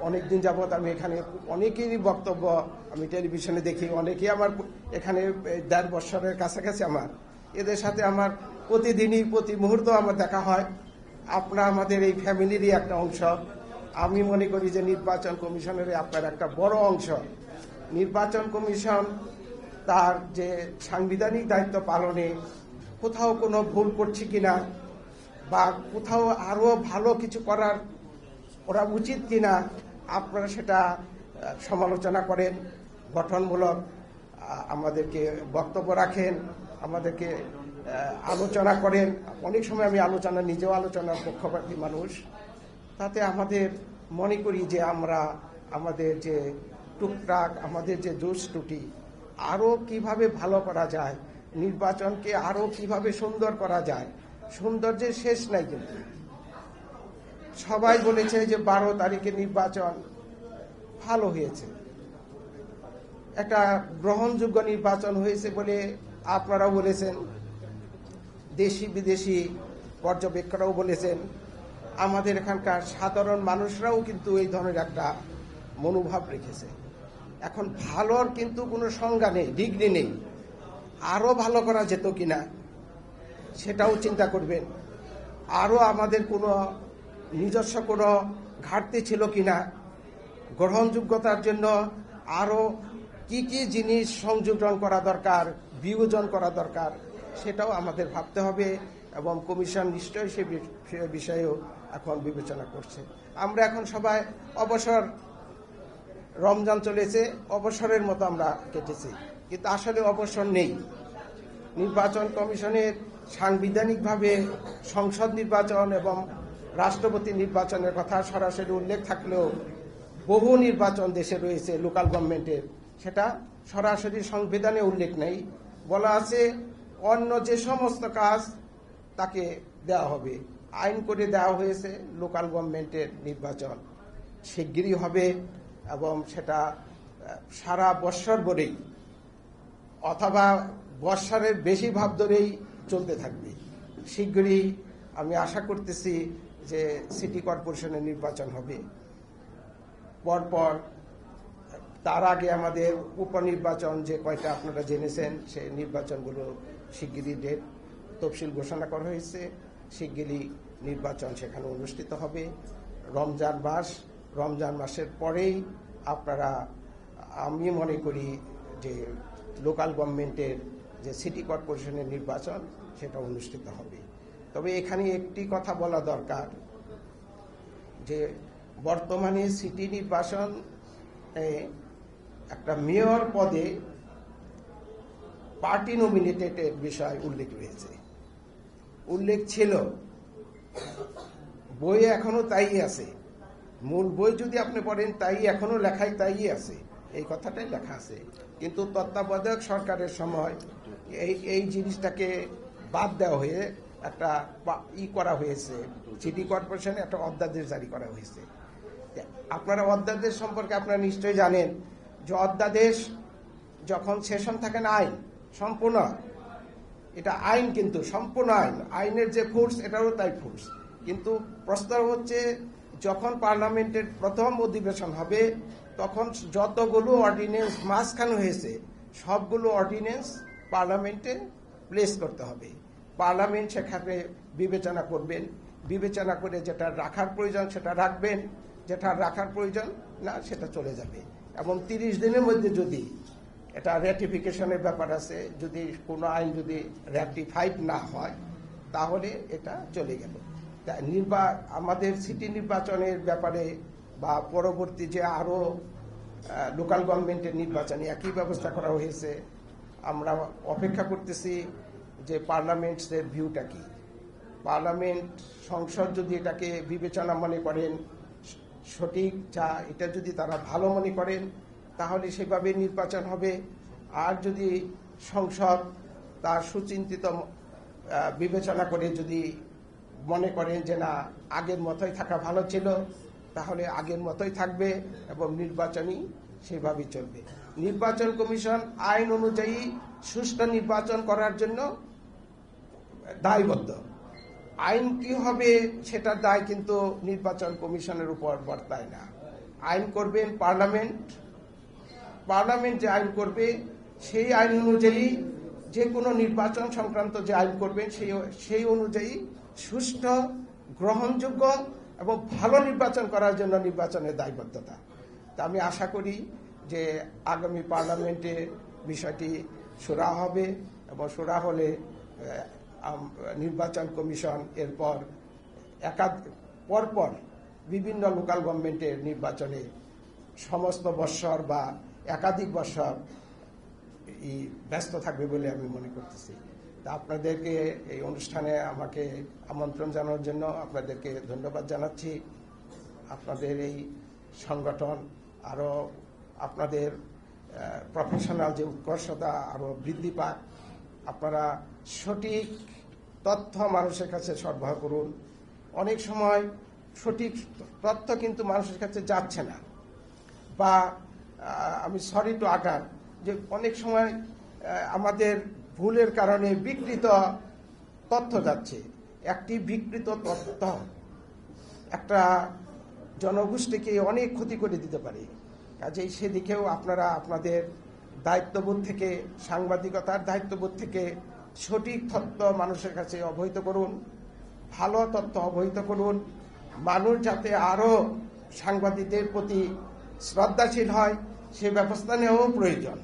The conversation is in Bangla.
অনেক দিন যাবৎ আমি এখানে অনেকেরই বক্তব্য আমি টেলিভিশনে দেখি, অনেকেই আমার এখানে ১.৫ বছরের কাছাকাছি আমার এদের সাথে আমার প্রতিদিনই প্রতি মুহূর্ত আমার দেখা হয়। আপনারা আমাদের এই ফ্যামিলিরই একটা অংশ। আমি মনে করি যে নির্বাচন কমিশনের আপনার একটা বড় অংশ। নির্বাচন কমিশন তার যে সাংবিধানিক দায়িত্ব পালনে কোথাও কোনো ভুল করছে কিনা বা কোথাও আরো ভালো কিছু করার ওরা উচিত কিনা আপনারা সেটা সমালোচনা করেন, গঠনমূলক আমাদেরকে বক্তব্য রাখেন, আমাদেরকে আলোচনা করেন। অনেক সময় আমি নিজেও আলোচনার পক্ষপাতী মানুষ। তাতে আমাদের মনে করি যে আমরা আমাদের যে টুকটাক আমাদের যে দোষ ত্রুটি আরো কিভাবে ভালো করা যায়, নির্বাচনকে আরো কিভাবে সুন্দর করা যায়। সৌন্দর্যের শেষ নাই, কিন্তু সবাই বলেছে যে 12 তারিখে নির্বাচন ভালো হয়েছে, একটা গ্রহণযোগ্য নির্বাচন হয়েছে বলে আপনারাও বলেছেন, দেশি বিদেশি পর্যবেক্ষকরাও বলেছেন, আমাদের এখানকার সাধারণ মানুষরাও কিন্তু এই ধরনের একটা মনোভাব রেখেছে। এখন ভালোর কিন্তু কোনো সংজ্ঞা নেই, ডিগ্রি নেই। আরো ভালো করা যেত কিনা সেটাও চিন্তা করবেন। আরো আমাদের কোনো নিজস্ব কোনো ঘাটতি ছিল কিনা, গ্রহণযোগ্যতার জন্য আরো কি কি জিনিস সংযোজন করা দরকার, বিয়োজন করা দরকার, সেটাও আমাদের ভাবতে হবে এবং কমিশন নিশ্চয়ই সে বিষয়েও এখন বিবেচনা করছে। আমরা এখন সবাই অবসর, রমজান চলেছে, অবসরের মতো আমরা কেটেছি, কিন্তু আসলে অবসর নেই। নির্বাচন কমিশনের সাংবিধানিকভাবে সংসদ নির্বাচন এবং রাষ্ট্রপতি নির্বাচনের কথা সরাসরি উল্লেখ থাকলেও বহু নির্বাচন দেশে রয়েছে লোকাল গভর্নমেন্টের, সেটা সরাসরি সংবিধানে উল্লেখ নেই। বলা আছে অন্য যে সমস্ত কাজ তাকে দেওয়া হবে, আইন করে দেওয়া হয়েছে লোকাল গভর্নমেন্টের নির্বাচন শিগগিরই হবে এবং সেটা সারা বৎসর ধরেই অথবা বৎসরের বেশি ভাব ধরেই চলতে থাকবে। শিগগিরই আমি আশা করতেছি যে সিটি কর্পোরেশনের নির্বাচন হবে। পরপর তার আগে আমাদের উপনির্বাচন যে কয়টা আপনারা জেনেছেন, সেই নির্বাচনগুলো শিগগিরই ডেট তফসিল ঘোষণা করা হয়েছে, শিগগিরই নির্বাচন সেখানে অনুষ্ঠিত হবে। রমজান মাসের পরেই আপনারা, আমি মনে করি যে লোকাল গভর্নমেন্টের যে সিটি কর্পোরেশনের নির্বাচন সেটা অনুষ্ঠিত হবে। তবে এখানে একটি কথা বলা দরকার যে বর্তমানে সিটি নির্বাচন একটা মেয়র পদে পার্টি নমিনেটেড বিষয় উল্লেখ রয়েছে, উল্লেখ ছিল, বইয়ে এখনো তাই আছে। মূল বই যদি আপনি পড়েন তাই এখনো লেখায় তাই আছে, এই কথাটাই লেখা আছে। কিন্তু তত্ত্বাবধায়ক সরকারের সময় এই জিনিসটাকে বাদ দেওয়া হয়ে একটা করা হয়েছে, সিটি কর্পোরেশনে একটা অধ্যাদেশ জারি করা হয়েছে। আপনারা অধ্যাদেশ সম্পর্কে আপনারা নিশ্চয়ই জানেন যে অধ্যাদেশ যখন সেশন থাকে না, আইন সম্পূর্ণ, এটা আইন কিন্তু সম্পূর্ণ আইন, আইনের যে ফোর্স এটারও তাই ফোর্স। কিন্তু প্রস্তাব হচ্ছে যখন পার্লামেন্টের প্রথম অধিবেশন হবে তখন যতগুলো অর্ডিন্যান্স মাঝখানে হয়েছে সবগুলো অর্ডিন্যান্স পার্লামেন্টে প্লেস করতে হবে। পার্লামেন্ট সেখানে বিবেচনা করবেন, বিবেচনা করে যেটা রাখার প্রয়োজন সেটা রাখবেন, যেটা রাখার প্রয়োজন না সেটা চলে যাবে। এবং 30 দিনের মধ্যে যদি এটা র্যাটিফিকেশনের ব্যাপার আছে, যদি কোনো আইন যদি র্যাটিফাইড না হয় তাহলে এটা চলে গেল। আমাদের সিটি নির্বাচনের ব্যাপারে বা পরবর্তী যে আরো লোকাল গভর্নমেন্টের নির্বাচনে একই ব্যবস্থা করা হয়েছে। আমরা অপেক্ষা করতেছি যে পার্লামেন্টের ভিউটা কি, পার্লামেন্ট সংসদ যদি এটাকে বিবেচনা মনে করেন সঠিক, যা এটা যদি তারা ভালো মনে করেন তাহলে সেভাবে নির্বাচন হবে। আর যদি সংসদ তার সুচিন্তিত বিবেচনা করে যদি মনে করেন যে না আগের মতোই থাকা ভালো ছিল তাহলে আগের মতোই থাকবে এবং নির্বাচনই সেভাবেই চলবে। নির্বাচন কমিশন আইন অনুযায়ী সুষ্ঠু নির্বাচন করার জন্য দায়বদ্ধ। আইন কি হবে সেটার দায় কিন্তু নির্বাচন কমিশনের উপর বর্তায় না। আইন করবেন পার্লামেন্ট যে আইন করবে সেই আইন অনুযায়ী যে কোনো নির্বাচন সংক্রান্ত যে আইন করবেন সেই অনুযায়ী সুষ্ঠু, গ্রহণযোগ্য এবং ভালো নির্বাচন করার জন্য নির্বাচনের দায়বদ্ধতা। তা আমি আশা করি যে আগামী পার্লামেন্টে বিষয়টি সুরা হবে এবং সুরা হলে নির্বাচন কমিশন এরপর পরপর বিভিন্ন লোকাল গভর্নমেন্টের নির্বাচনে সমস্ত বৎসর বা একাধিক বৎসর ব্যস্ত থাকবে বলে আমি মনে করতেছি। তা আপনাদেরকে এই অনুষ্ঠানে আমাকে আমন্ত্রণ জানানোর জন্য আপনাদেরকে ধন্যবাদ জানাচ্ছি। আপনাদের এই সংগঠন আরও আপনাদের প্রফেশনাল যে উৎকর্ষতা আরও বৃদ্ধি পাক। আপনারা সঠিক তথ্য মানুষের কাছে সরবরাহ করুন। অনেক সময় সঠিক তথ্য কিন্তু মানুষের কাছে যাচ্ছে না, বা আমি সরি টু আটার যে অনেক সময় আমাদের ভুলের কারণে বিকৃত তথ্য যাচ্ছে। একটি বিকৃত তথ্য একটা জনগোষ্ঠীকে অনেক ক্ষতি করে দিতে পারে। কাজেই সেদিকেও আপনারা আপনাদের দায়িত্ববোধ থেকে, সাংবাদিকতার দায়িত্ববোধ থেকে সঠিক তথ্য মানুষের কাছে অবহিত করুন, ভালো তথ্য অবহিত করুন। মানুষ যাতে আরও সাংবাদিকদের প্রতি শ্রদ্ধাশীল হয় সে ব্যবস্থা নেওয়াও প্রয়োজন।